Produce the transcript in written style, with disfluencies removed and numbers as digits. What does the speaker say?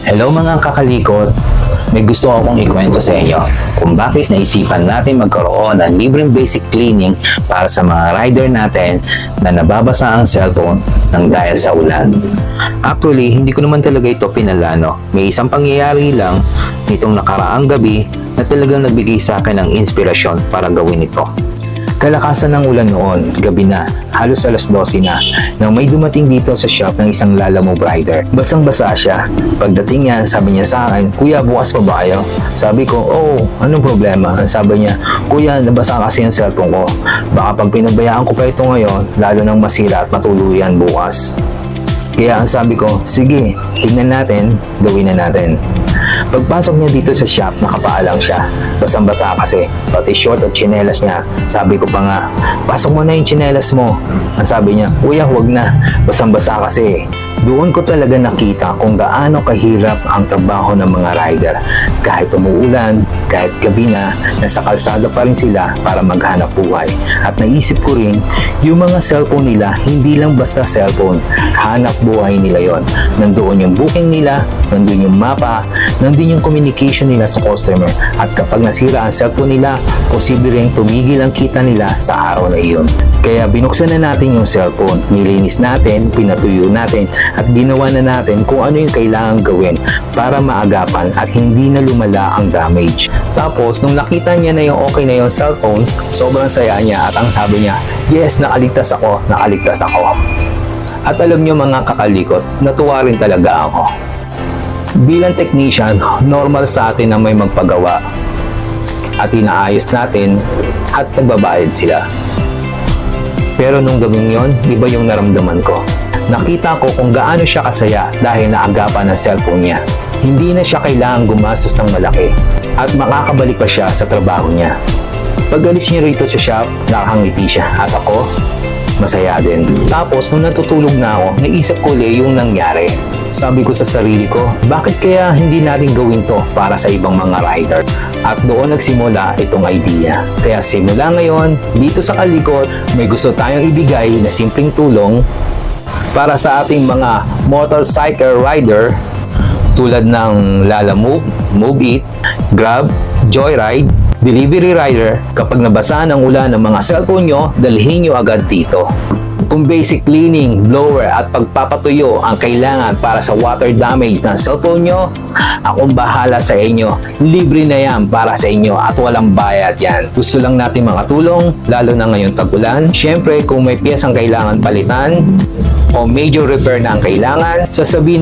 Hello mga kakalikot! May gusto akong ikwento sa inyo kung bakit naisipan natin magkaroon ng libreng basic cleaning para sa mga rider natin na nababasa ang cellphone ng dahil sa ulan. Actually, hindi ko naman talaga ito pinalano. May isang pangyayari lang nitong nakaraang gabi na talagang nagbigay sa akin ng inspirasyon para gawin ito. Kalakasan ng ulan noon, gabi na, halos alas 12 na, nang may dumating dito sa shop ng isang Lalamove rider. Basang-basa siya. Pagdating niya, sabi niya sa akin, "Kuya, bukas pa ba kayo?" Sabi ko, "Oo, anong problema?" Sabi niya, "Kuya, nabasa kasi yung cellphone ko. Baka pag pinabayaan ko pa ito ngayon, lalo nang masira at matuluyan bukas." Kaya ang sabi ko, "Sige, tignan natin, gawin na natin." Pagpasok niya dito sa shop, nakapaalang siya. Basang-basa kasi, pati short at tsinelas niya. Sabi ko pa nga, "Pasok mo na yung tsinelas mo." Ang sabi niya, "Kuya, huwag na. Basang-basa kasi." Doon ko talaga nakita kung gaano kahirap ang trabaho ng mga rider. Kahit umuulan, kahit gabi na, nasa kalsada pa rin sila para maghanap buhay. At naisip ko rin, yung mga cellphone nila, hindi lang basta cellphone. Hanap buhay nila yon. Nandoon yung booking nila, nandoon yung mapa, nandoon yung communication nila sa customer. At kapag nasira ang cellphone nila, posible rin tumigil ang kita nila sa araw na iyon. Kaya binuksan na natin yung cellphone, nilinis natin, pinatuyo natin, at ginawa na natin kung ano yung kailangan gawin para maagapan at hindi na lumala ang damage. Tapos, nung nakita niya na yung okay na yung cellphone, sobrang saya niya at ang sabi niya, "Yes, nakaligtas ako, nakaligtas ako." At alam niyo mga kakalikot, natuwa rin talaga ako. Bilang technician, normal sa atin na may magpagawa at inaayos natin at nagbabayad sila. Pero nung gabing yon, iba yung naramdaman ko. Nakita ko kung gaano siya kasaya dahil naagapan ng cellphone niya. Hindi na siya kailangang gumastos ng malaki at makakabalik pa siya sa trabaho niya. Pag-alis niya rito sa shop, nakakangiti siya at ako, masaya din. Tapos nung natutulog na ako, naisip ko ulit yung nangyari. Sabi ko sa sarili ko, bakit kaya hindi natin gawin to para sa ibang mga rider? At doon nagsimula itong idea. Kaya simula ngayon, dito sa Kalikot, may gusto tayong ibigay na simpleng tulong para sa ating mga motorcycle rider tulad ng Lalamove, Move It, Grab, Joyride, Delivery Rider. Kapag nabasa ng ulan ng mga cellphone nyo, dalhin nyo agad dito. Kung basic cleaning, blower at pagpapatuyo ang kailangan para sa water damage ng cellphone nyo, akong bahala sa inyo. Libre na yan para sa inyo at walang bayad yan. Gusto lang natin mga tulong, lalo na ngayong tag-ulan. Siyempre, kung may piyesang kailangan palitan o major repair na ang kailangan, sasabihin